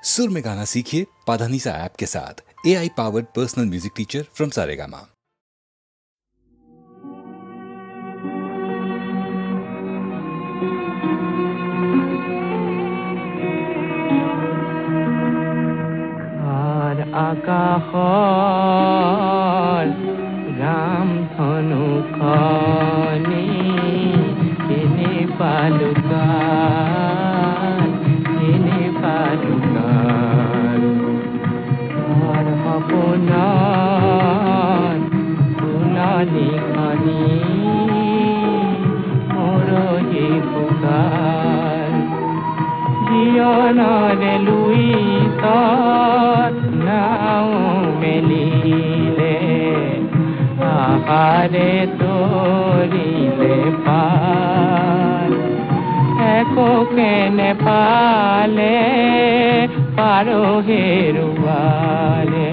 सुर में गाना सीखिए पाधानीसा ऐप के साथ। AI powered personal music teacher from Saregama. আকাশৰ ৰাম ধনুখনি এনে পালুকান সপোনৰ ফুলনিখনি মৰহি পুকাৰ জীৱনৰে লুইতৰ নাও মেলিলে আহাৰে তৰিলে পাৰ একোকে নেপালে পাৰো হেৰুৱালে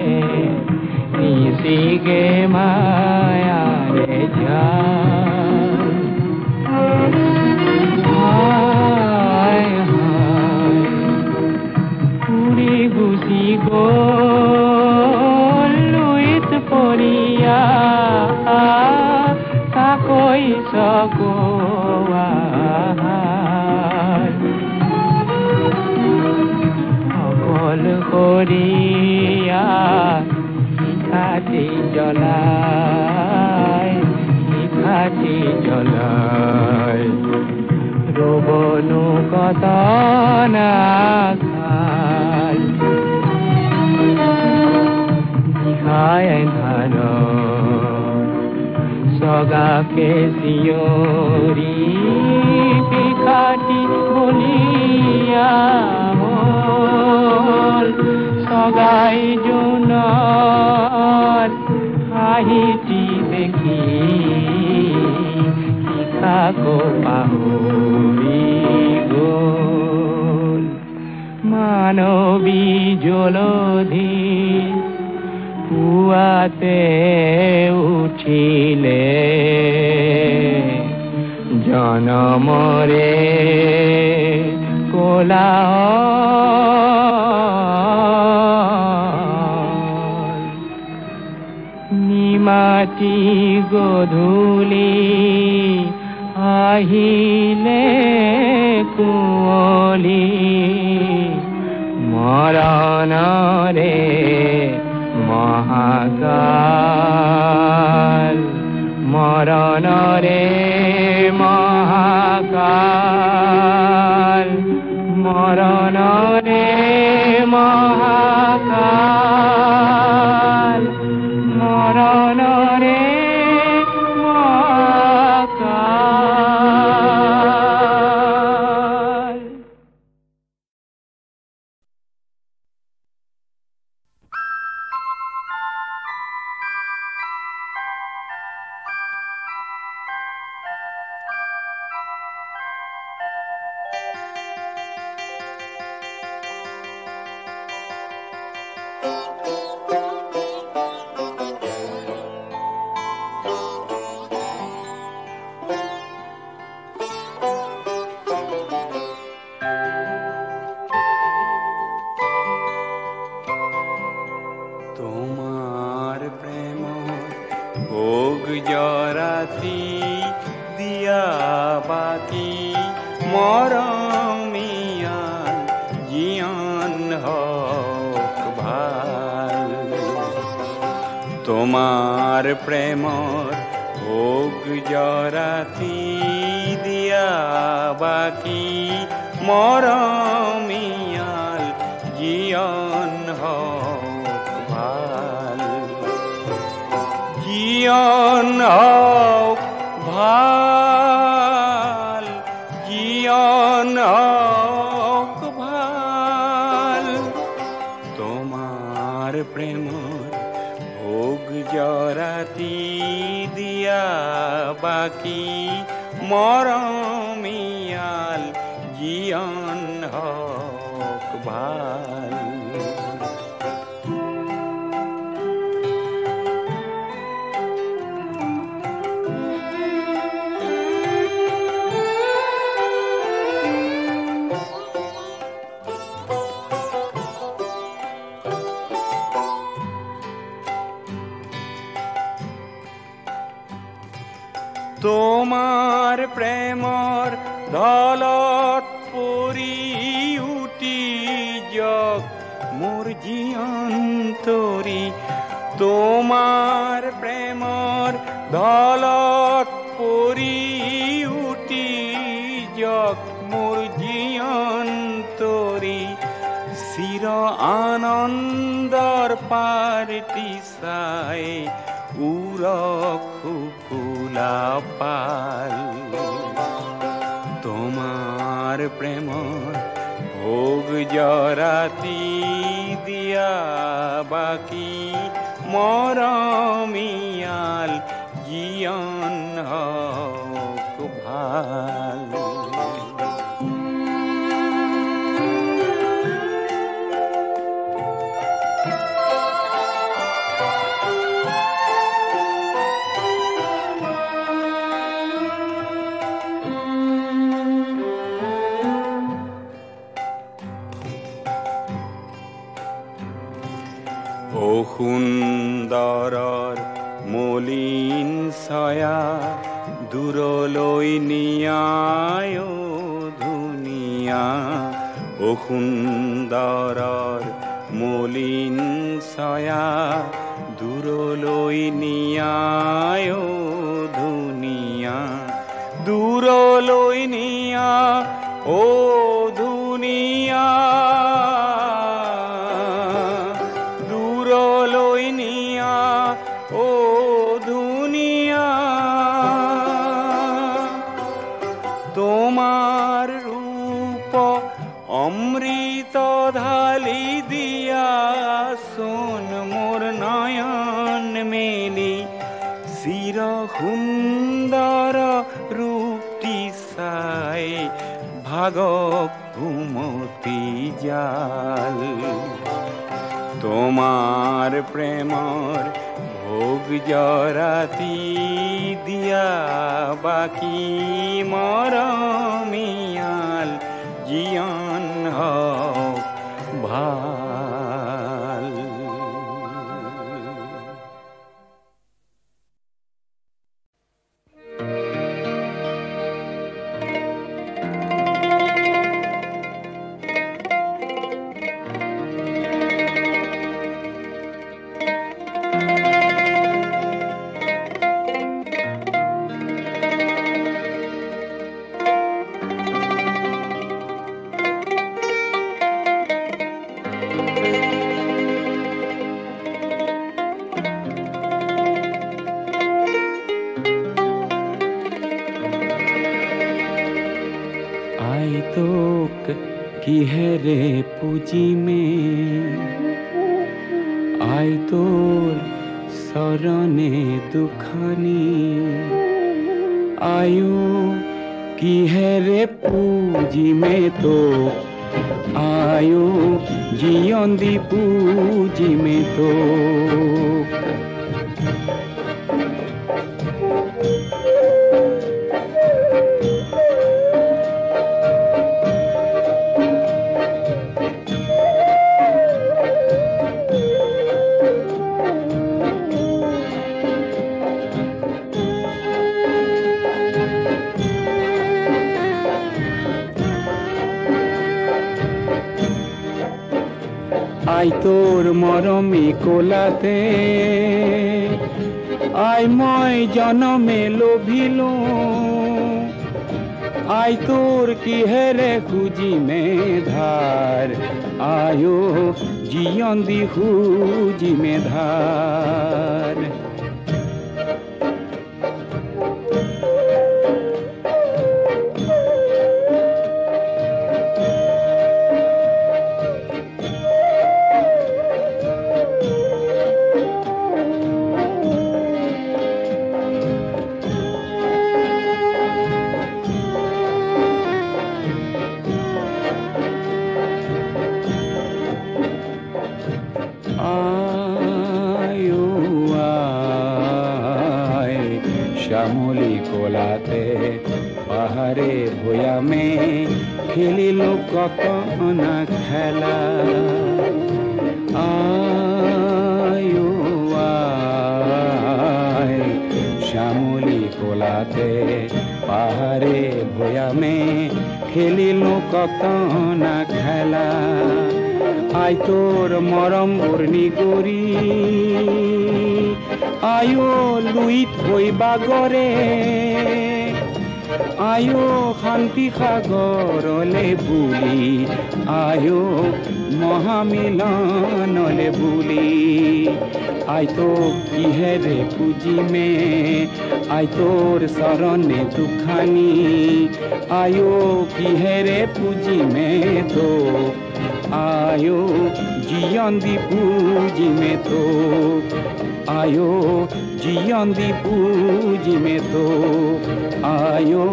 নিচিগে মায়াৰে জাল উৰি গুচি গ'ল লুইত পৰিয়া তাকৈ চকোৱা সকল কৰিয়া শিখাটি জ্বলাই ৰবনো কতনা খাই নিশাই ধান সগাকে চিঞৰি পিখাটি বলিয়া হ'ল সগাই জোনৰ হাঁহিটি দেখি শিখাকো পাহৰি গ'ল মানৱী জলধি পুৱাতে উঠিলে জনমৰে কোলাহল নিমাতি গধূলি আহিলে কুঁৱলী মৰণৰে মহাকাল মৰণৰে মহাকাল মৰণৰে মহাকাল মৰণৰে মহাকাল তোমার প্রেম ভোগ জরাতি দিয়া বাকি মরমিয়ান জিয়ান হক ভাল তোমার প্রেমর ভোগ জরাতি দিয়া বাকি মরমিয়াল জিয়ান হক ভাল জিয়ন হওক ভাল জিয়ন হওক ভাল তোমার প্রেমর ভোগ জরাতি দিয়া বাকি মরমিয়াল জিয়ন হওক ভাল তোমার প্রেমর দলত পরি উটি জগ মোর জিয়ন্তরি তোমার প্রেমর দলত পরি উটি জগ মোর জিয়ন্তরি চির আনন্দর পারটি চাই উরখুকুলা পাল তোমার প্রেমর ভোগ জরাতি দিয়া বাকি মরমিয়াল জীবন হোক ভাল ও সুন্দৰৰ মলিন ছায়া দূৰলৈ নিয়ায় ধুনীয়া ও সুন্দৰৰ মলিন ছায়া দূৰলৈ নিয়ায় ধুনীয়া দূৰলৈ নিয়া ও ধুনীয়া ও দুনিয়া তোমার রূপ অমৃত ঢালি দিয়া সোন মোর নয়ন মেলি চির সুন্দর রূপটি চাই ভাগক ঘুমতি জাল তোমার প্রেমর ভোগ জরাতি দিয়া বাকি মরমিয়াল জীবন হোক ভাল কিহেরে পুজিমে আই তোর শরণে দুখানি আয়ু কিহেরে পুজিমে তো আয়ু জিয়ন্দি পুজিমে তো আই তোর মরমে কোলাতে আই মই জনমে লোভিলো আই তোর কিহেরে খুজিমে ধার আয়ো জিয়ন্দি খুজিমে ধার শ্যামলী কোলাতে পাহাড়ে ভয়ামে খেলিল কত না খেলা আয় শ্যামলী কোলাতে में खेलिलु कत ना खेला आई तोर मरम उर्नी गोरी आयो लुईत हई बागरे आयो शांति सागरले बुली आयो महामिलनले बुली आई तो किहेरे पूजी में आई तोर शरणे दुखानी आयो किहेरे पूजी में तो आयो जियंदी पूजी में तो आयो जियंदी पूजी में तो आयो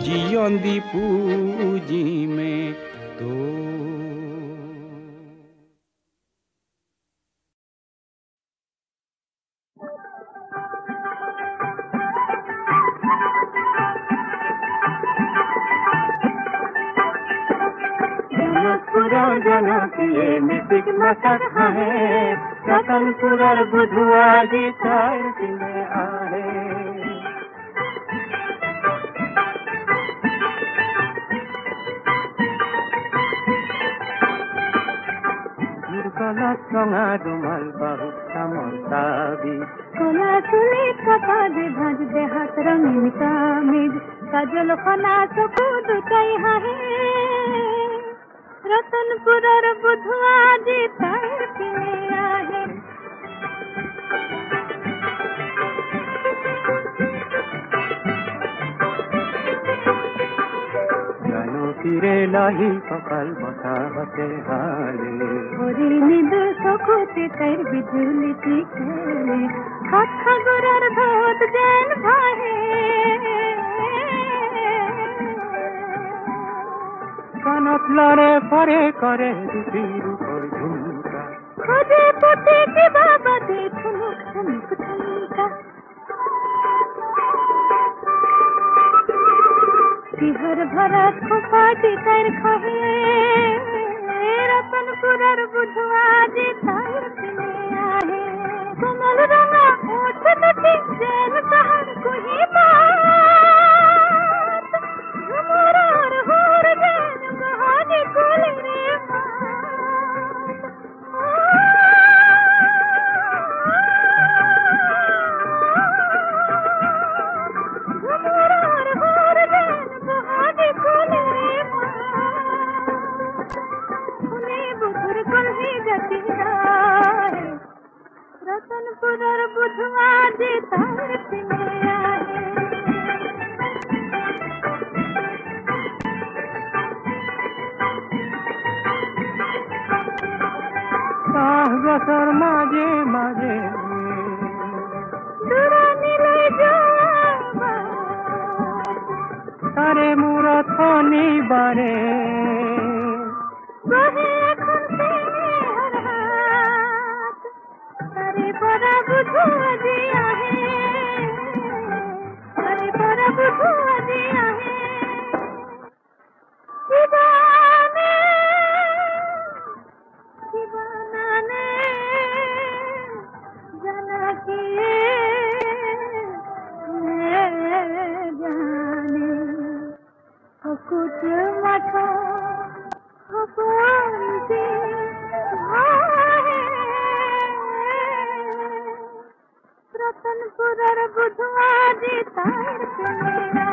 जियंदी पूजी में तो जनकिए मिसिक मसक है रतनपुर बुधुआ जी तार में आहे दुर्गला चंगा रुमाल बहु समर्ताबी कोला चुली कपाले भाज दे हाथ रंगीन कामिज काजल खना चकू दुटाई है रतनपुर बुधुआ जी तार में आहे जानो तीरे लाही कपाल बता हते हाले ओरी निद सखोते तार बिजुली की खेले हाथ खगुरर भोत जैन भाहे कानत लरे परे करे दिरू पर झुमका खोजे पोते के बाबा दे ठुनुक ठुनुक ठुनुका बिहर भरत को पाटी कर खहे रतनपुर बुधुआ जी तार में आहे कमल रंगा ओठ नटी जैन सहर कोही बात झुमरार होर जैन बहाने कोले रे झुमरार होर जैन बहाने कोले रे उन्हें बुधुर कोल्ही जती राय रतनपुर बुधुआ जी तार में आहे साहगसर माजे माजे दुरानी ले जावा तारे मुरत होनी बारे बहे खुनते हर हाथ तारे पर बुधुआ जी आहे तारे पर बुधुआ जी आहे दीवाने दीवाना ने जाना किए जाने कुछ मठो से रतनपुर बुधुआ जी तार मेरा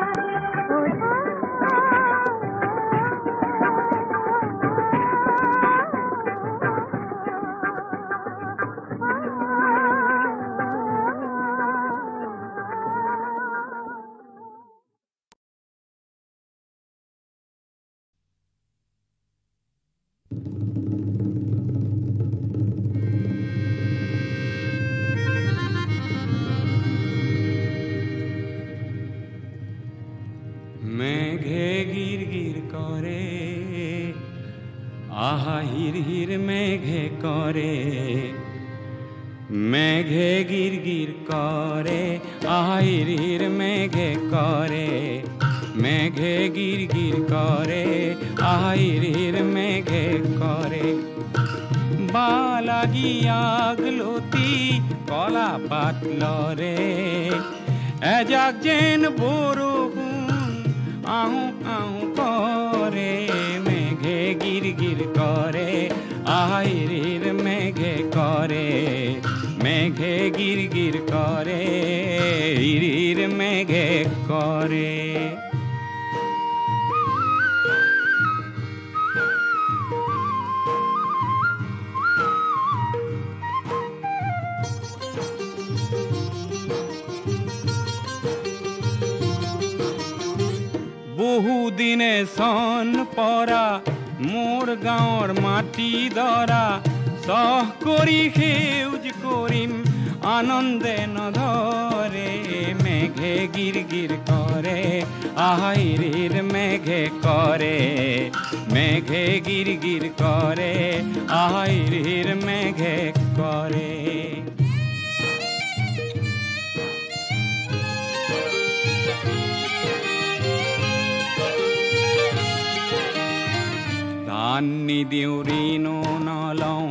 मेघे गिर गिर करे आहा हिर हिर मेघे करे मेघे गिर गिर करे आहा हिर हिर मेघे करे मेघे गिर गिर करे आहा हिर हिर मेघे करे बालागी आगलोती कला पातल रे एजाक जेन बोरो আহু আহু করে মেঘে গির গির করে আহিরির মেঘে করে মেঘে গির গির করে হিরির মেঘে করে বহুদিনে সন পরা মোর গাঁৱৰ মাটি দৰা সহ কৰি সেউজ কৰিম আনন্দে নধৰে মেঘে গিৰ গিৰ কৰে আহিৰিৰ মেঘে কৰে মেঘে গিৰ গিৰ কৰে আহিৰিৰ মেঘে কৰে ধান নিদিওঁ ঋণো নলওঁ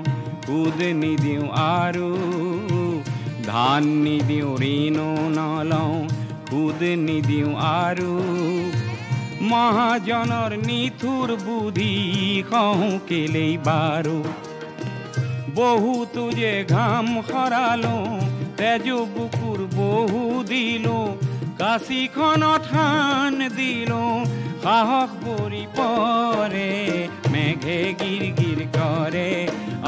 সুদ নিদিওঁ আৰু ধান নিদিওঁ ঋণো নলওঁ সুদ নিদিওঁ আৰু মহাজনৰ নিঠুৰ বুদ্ধি কওঁ কেলেই বাৰু বহুতো যে ঘাম সৰালোঁ তেজ বুকুৰ বহু দিলোঁ কাশীখনত থান দিলোঁ সাহস ভৰি পৰে মেঘে গিৰ গিৰ কৰে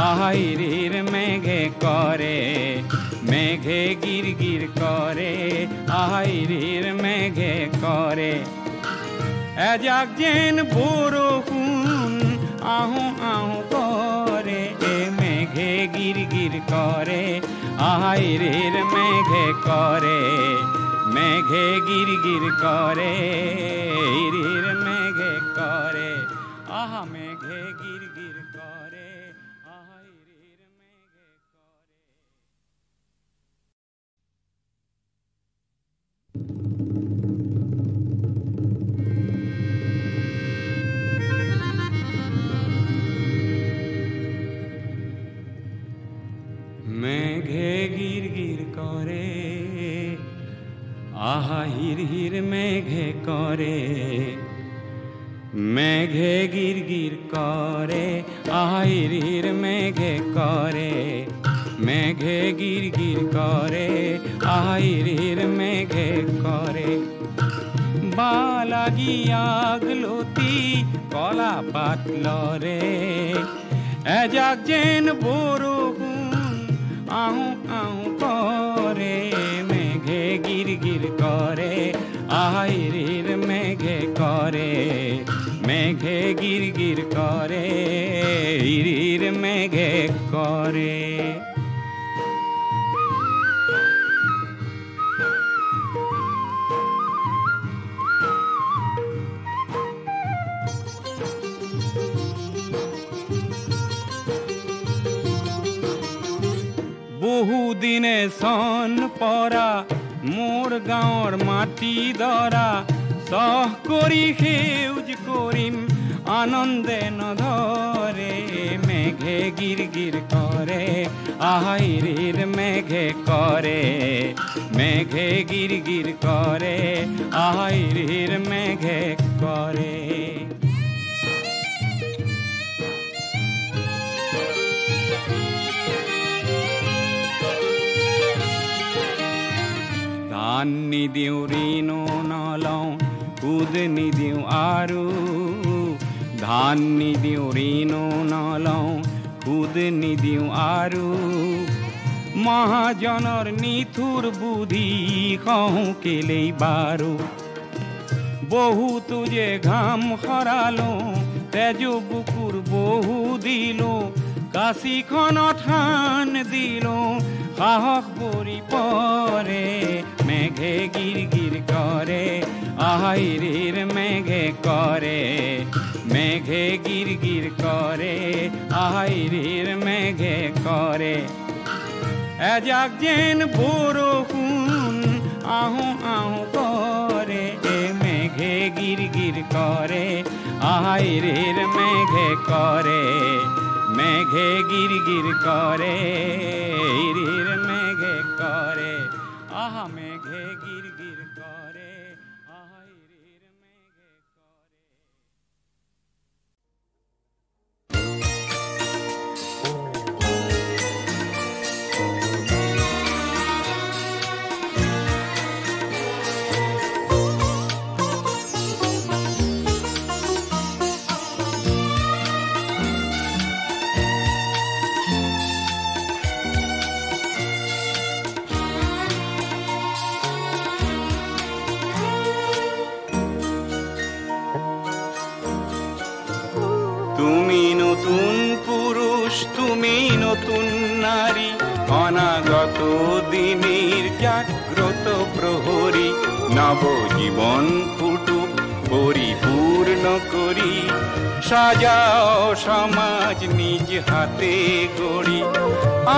আহিৰিৰ মেঘে কৰে মেঘে গিৰ গিৰ কৰে আহিৰিৰ মেঘে কৰে এজাক যেন বৰষুণ আহো আহো কৰে মেঘে গিৰ গিৰ কৰে আহিৰিৰ মেঘে কৰে মেঘে গির গির করে হিরির মেঘে করে আহা মেঘে গির গির করে আহা হিরির মেঘে করে মেঘে গির গির করে আহা হির হির মেঘে করে মেঘে গির গির করে আহা হির হির মেঘে করে মেঘে গির গির করে আহা হির হির মেঘে করে বালাগি আগলতি কলা পাতল রে এজাক যেন বরষুণ আহু আহু করে মেঘে গির গির করে আহিরির মেঘে করে মেঘে গির গির করে হিরির মেঘে করে বহুদিনে সন পরা মোর গাঁৱৰ মাটি দৰা সহ কৰি সেউজ কৰিম আনন্দে নধৰে মেঘে গিৰ গিৰ কৰে আহিৰিৰ মেঘে কৰে মেঘে গিৰ গিৰ কৰে আহিৰিৰ মেঘে কৰে ধান নিদিওঁ ঋণো নলওঁ সুদ নিদিওঁ আৰু ধান নিদিওঁ ঋণো নলওঁ সুদ নিদিওঁ আৰু মহাজনৰ নিঠুৰ বুদ্ধি কওঁ কেলেই বাৰু বহুতো যে ঘাম সৰালোঁ তেজ বুকুৰ বহু দিলোঁ কাশীখনত থান দিলোঁ সাহস ভৰি পৰে মেঘে গিৰ গিৰ কৰে আহিৰিৰ মেঘে কৰে মেঘে গিৰ গিৰ কৰে আহিৰিৰ মেঘে কৰে এজাক যেন বৰষুণ আহো আহো কৰে মেঘে গিৰ গিৰ কৰে আহিৰিৰ মেঘে কৰে মেঘে গির গির করে হিরির মেঘে করে আহা মেঘে গির গির করে আহা হিরির মেঘে অনাগত দিনের জাগ্রত প্রহরী নব জীবন ফুটুক পরিপূর্ণ করি সাজাও সমাজ নিজ হাতে গড়ি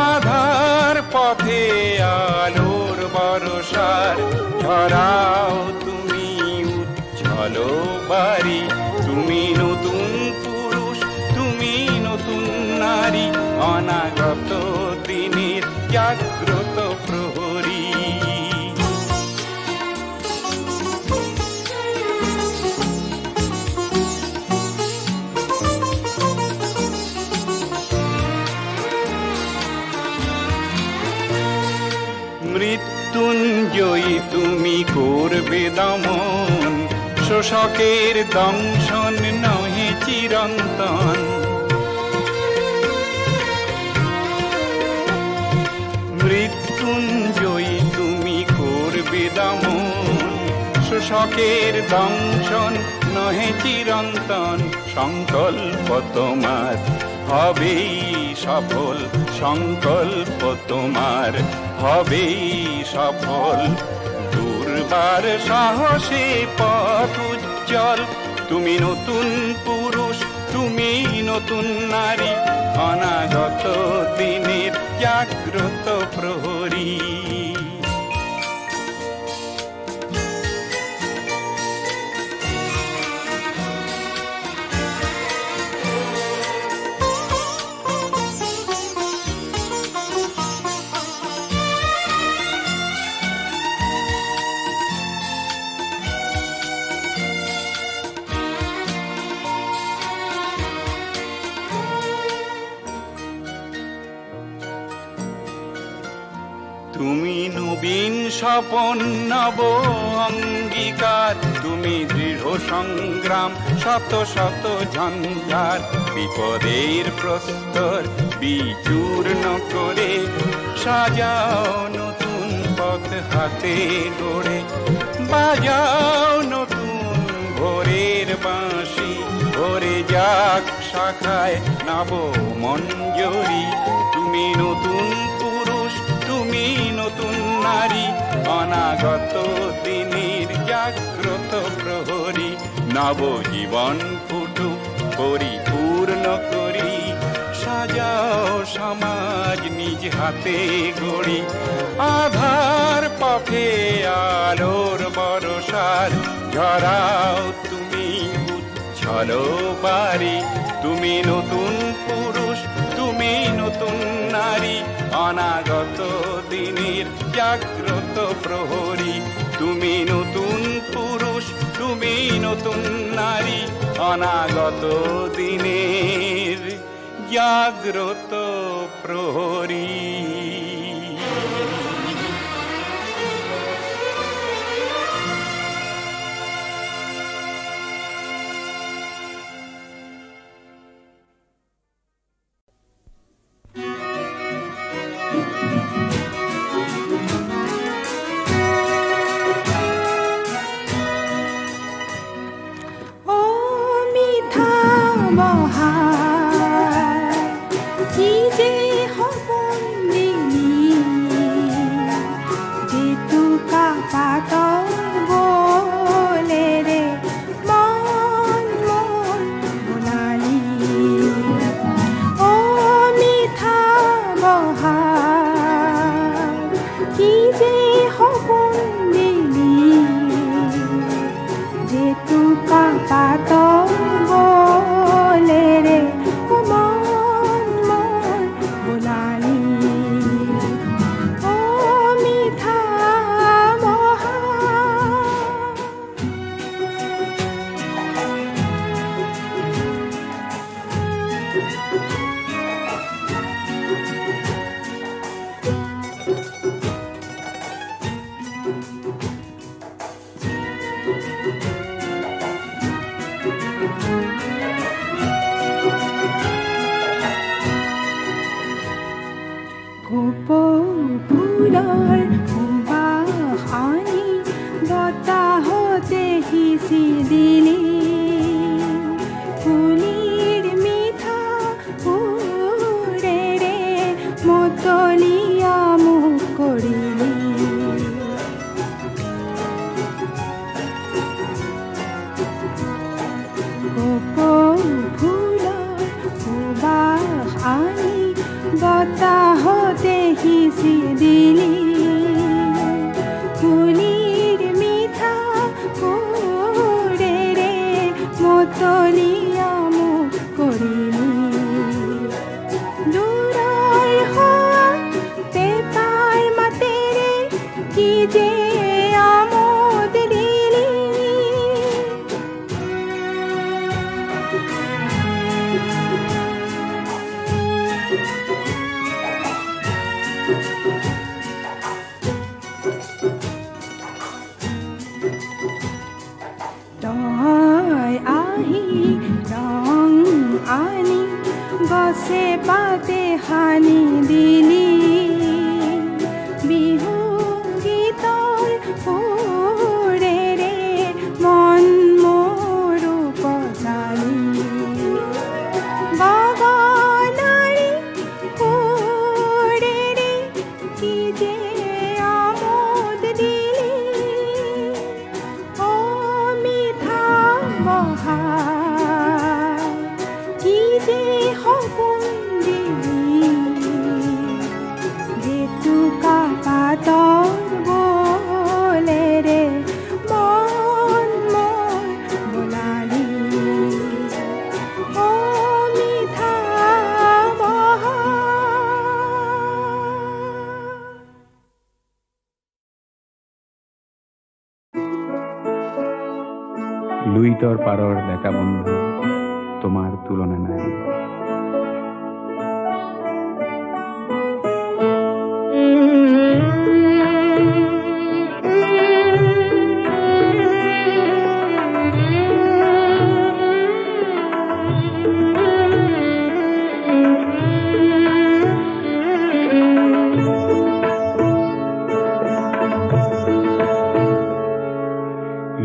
আধার পথে আলোর বরসার ঝরাও তুমি উজ্জ্বল বাড়ি তুমি নতুন পুরুষ তুমি নতুন নারী অনাগত দিনের জাগ্রত প্রহরী মৃত্যুঞ্জয়ী তুমি করবে দমন শোষকের দংশন নহে চিরন্তন মৃত্যুঞ্জয়ী তুমি করবে দমন শোষকের দংশন নহে চিরন্তন সংকল্প তোমার হবেই সফল সংকল্প তোমার হবেই সফল দুর্বার সাহসে পথ উজ্জ্বল তুমি নতুন পুরুষ তুমি নতুন নারী অনাগত দিনের জাগ্রত প্রহরী তুমি নবীন স্বপন নব অঙ্গীকার তুমি দৃঢ় সংগ্রাম শত শত ঝঞ্ঝার বিপদের প্রস্তর বিচূর্ণ করে সাজাও নতুন পথ হাতে গড়ে বাজাও নতুন ভোরের বাঁশি ভরে যাক শাখায় নব মঞ্জরি তুমি নতুন পুরুষ তুমি নতুন নারী অনাগত দিনের জাগ্রত প্রহরী নব জীবন ফুটুক পরিপূর্ণ করি সাজাও সমাজ নিজ হাতে গড়ি আধার পথে আলোর বরসার ঝরাও তুমি উজ্জ্বল বাড়ি তুমি নতুন পুরুষ তুমি নতুন নারী অনাগত দিনের জাগ্রত প্রহরী তুমি নতুন পুরুষ তুমি নতুন নারী অনাগত দিনের জাগ্রত প্রহরী কি যে হবন বতাহতে সিঁচি দিলি কুলিৰ মিঠা সুৰেৰে মতলীয়া মোক কৰিলি দূৰৰ হোৱা পেপাৰ মাতেৰে কি যে আমোদ দিলি তই আহি ৰং আনি গছে পাতে সানি দিলি বিহু গীতৰ সুৰেৰে মন মোৰো পচালি গগনাৰী সুৰেৰে কি যে আমোদ দিলি মিঠা বহাই কি যে সপোন দিলি জেতুকা পাতৰ বোলেৰে মন মোৰ বোলালি মিঠা বহাই লুইতৰ পাৰৰ ডেকা বন্ধু তোমাৰ তুলনা নাই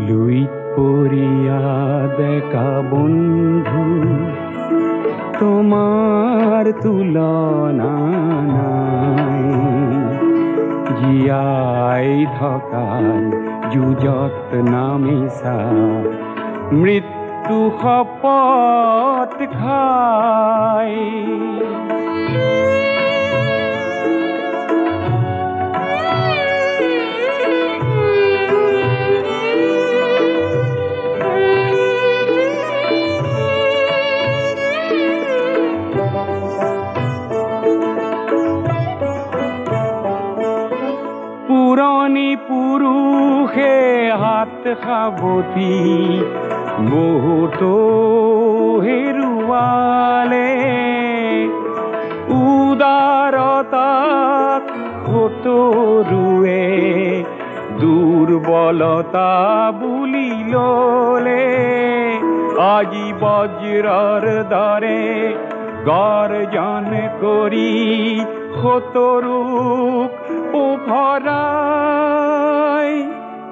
লুইত পৰিয়া ডেকা বন্ধু তোমাৰ তুলনা নাই জীয়াই থকাৰ যুঁজত নামিছা মৃত্যু শপত খাই পুৰণি পুৰুষে হাত সাৱটি বহুতো হেৰুৱালে উদাৰতাক সতৰুৱে দুৰ্বলতা বুলি ল'লে আজি বজ্ৰৰ দৰে গৰ্জন কৰি সতৰুক উভৰাই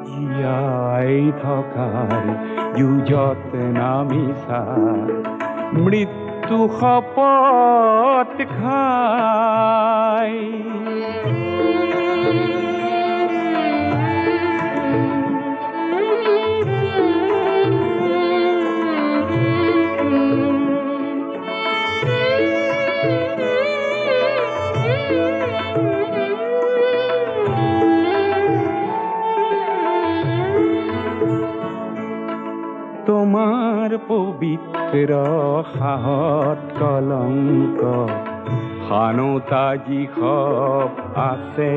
জীয়াই থকাৰ যুঁজত নামিছা মৃত্যু শপত খাই তোমাৰ পবিত্ৰ সাহত কলংক খানোতা যি খপ আছে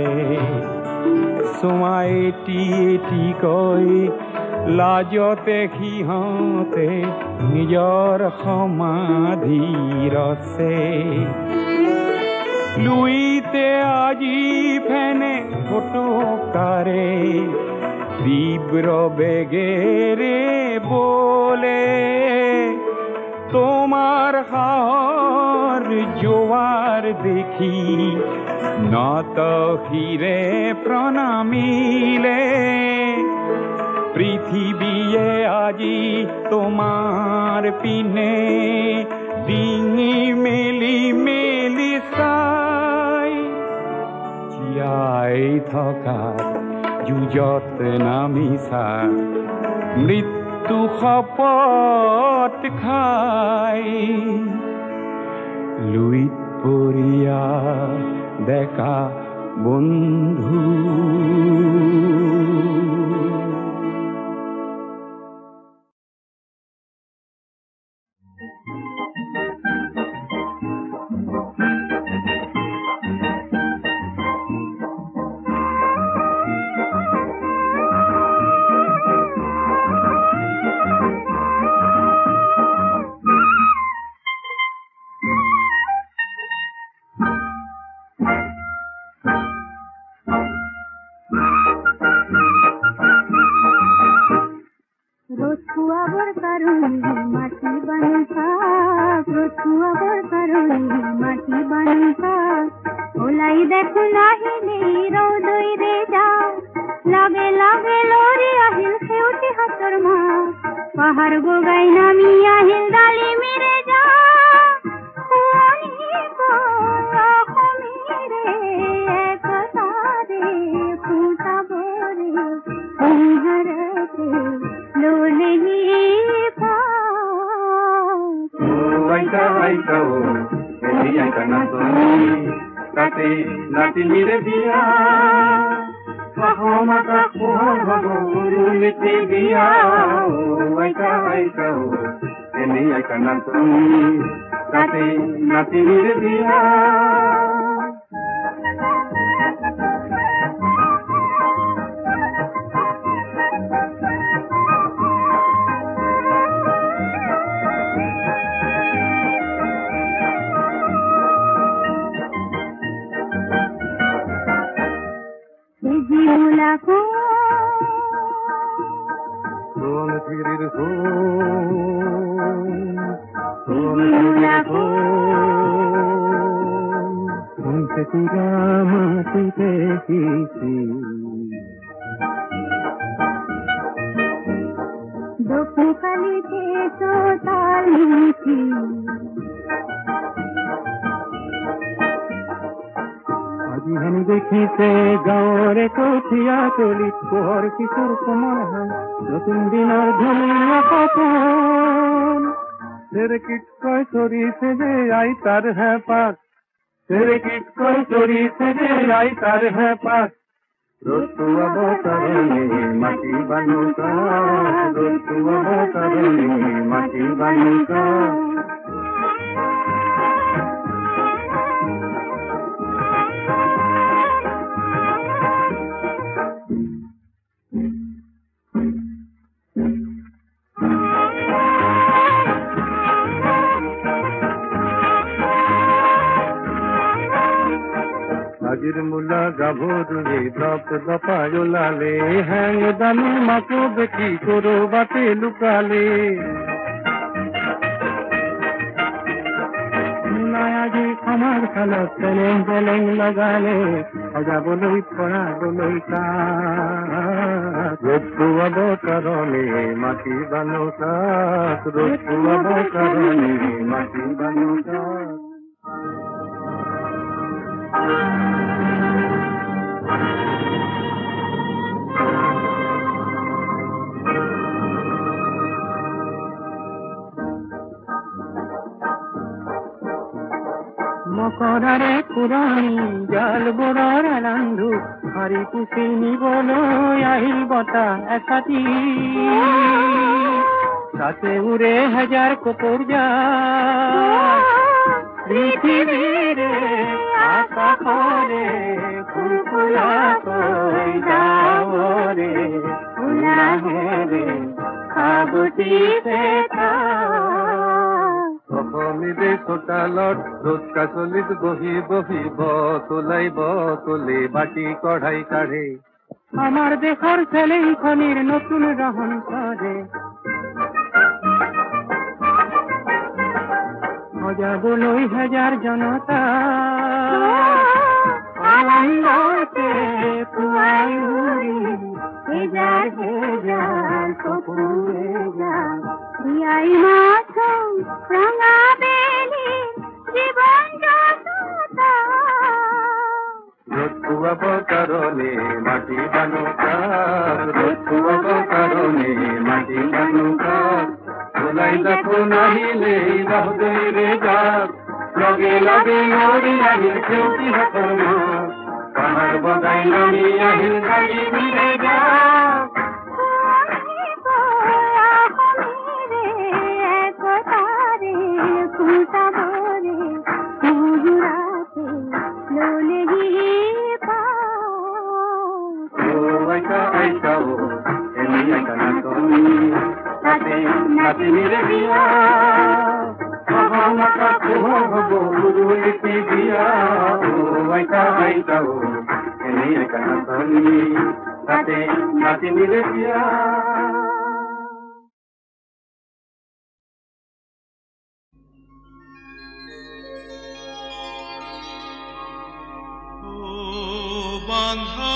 চোৱা এটি কৈ লাজতে সিহঁতে নিজৰ সমাধি ৰচে লুইতে আজি ফেনে ফটোকাৰে তীব্ৰ বেগেৰে বলে তোমাৰ হাৰ জোয়াৰ দেখি নত হিৰে প্ৰণামিলে পৃথিবীয়ে আজি তোমাৰ পিনে ডিঙি মেলি মেলি চাই জীয়াই থকাৰ যুঁজত নামিছা মৃত্যু শপত খাই লুইত পড়িয়া দেখা বন্ধু। দেখিছে গাঁৱৰে কঠীয়া তলিত পোহৰ কিশোৰ কোমল হাল নতুন দিনৰ ধুনীয়া সপোন চেৰেকিতকৈ চৰিছে যে আইতাৰ হেঁপাত চেৰেকিতকৈ চৰিছে যে আইতাৰ হেঁপাত ৰ'দটো অৱতৰণি মাটি বানুকা ৰ'দটো অৱতৰণি মাটি বানুকা আজিৰ মূলা গাভৰুৱে দপ দপাই ওলালে হেং দামী মাকো দেখি কৰবাতে লুকালে মূলাই আজি আমাৰ খালত চেলেং চেলেং লগালে সজাবলৈ পৰাবলৈ কাঠ ৰ'দটো অৱতৰণি মাটি বানুকাত ৰ'দটো অৱতৰণি মাটি বানুকাত মকৰাৰে পুৰণি জাল বোৰৰ ৰান্ধু হাৰি পুচি নিবলৈ আহিল বতাহ এচাতি তাতে উৰে হাজাৰ কপৰ জাল পৃথিৱীৰে আকাশৰে ফুলফুলাকৈ ডাৱৰে উলাহেৰে সাবুতিছে অসমীৰে চোতালত ৰ'দ কাচলিত বহি বহিব তোলে বাটি কঢ়াই কাঢ়ে আমাৰ দেশৰ চেলেংখনিৰ নতুন ৰহন কৰে সজাবলৈ হাজাৰ জনতা আনন্দতে পুৱাই উৰি হেজাৰ হেজাৰ কপুৰে যাম বিয়াই মাথোঁ ৰঙা বেলি জীৱন যততা ৰ'দটো অৱতৰণি মাটি বানুকা ৰ'দটো অৱতৰণি মাটি বানুকা ওলাই দেখোন আহিলে বাহুদৈৰে যাক লগে লগে নদী আহিল খেউতি হাতৰ মাছ পাহাৰ বগাই নামি আহিল গাড়ী মিলে যাওক নাতি মিলে দিয়া মহামাতা কুহ হব গুরুলিপি দিয়া ও আইতা আইতা ও এনে একানা ধনি তাতে নাতি মিলে দিয়া ও বান্ধা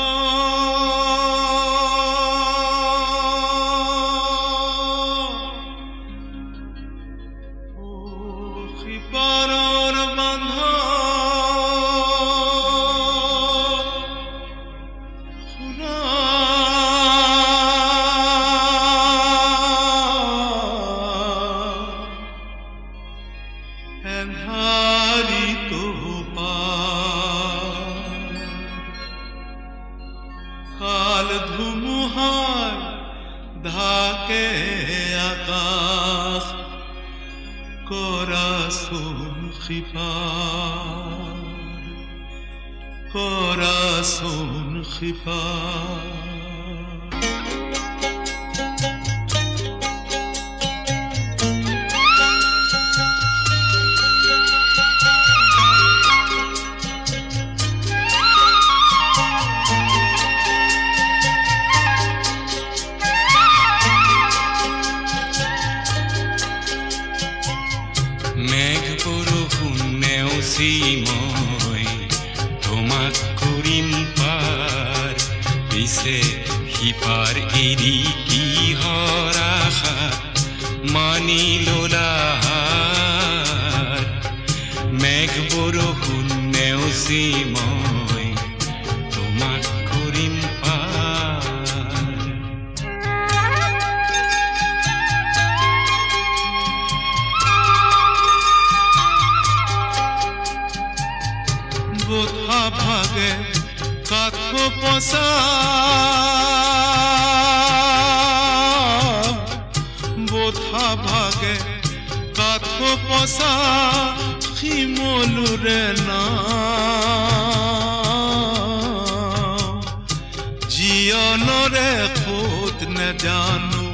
corazón خفار সিপাৰ এৰি কি হৰাশা মানি ললাৰ মেঘ বৰষুণ নেওচি মই তোমাক কৰিম পাৰ বোধা ভাগে কাঠ পচা বোধা ভাগে কাঠ পচা শিমলুৰে না জীয়নৰে খোদ নেজানো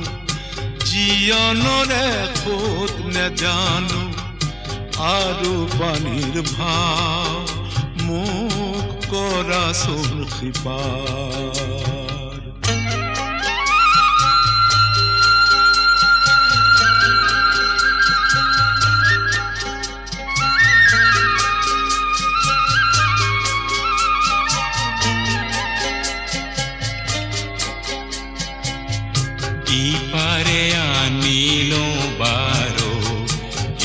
জীয়নৰে খোদ নেজানো আৰু পানীৰ ভাৱ মুখ corazón خفار ইপারে আনিলো বারো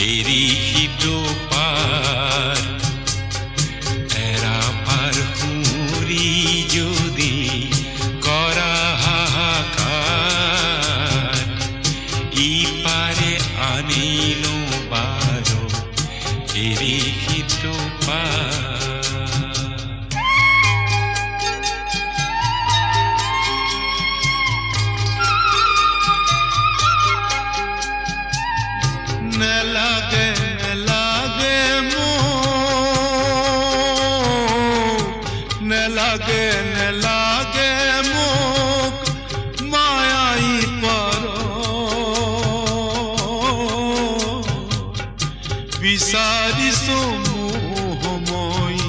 এরি হিতো পার যদি করা হাহাকার ইপারে আনিল বারো এরিহিত নেলাগে নেলাগে নেলাগে নেলাগে মুখ মায়াই পর বিচাৰিছো মোহময়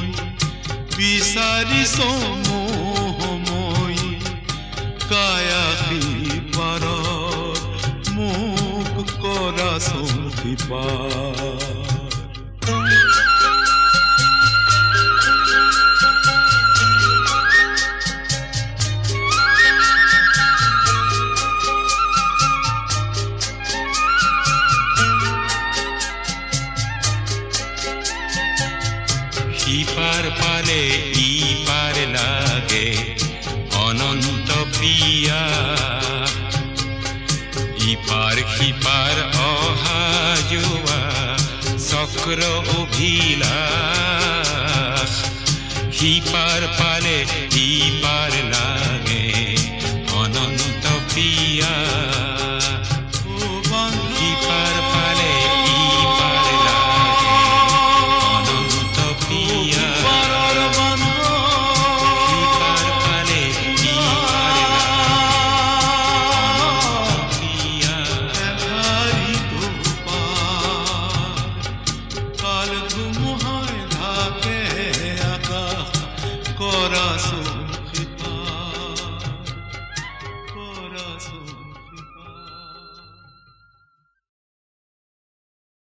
বিচাৰিছো মোহময় কায়াসী পাৰ মুখ corazón খফাৰ ইপাৰ পালে ইপাৰ লাগে অনন্ত প্ৰিয়া ইপাৰ সিপাৰ অহা যোৱা চক চক্র অভিলাষ হিপার পালে হিপার লাগে অনন্ত পিয়া হিপার পালে হিপার লাগে অনন্ত পিয়া হিপার পালে হিপার লাগে কাল ঘুম হয় ঢাকে আকা করা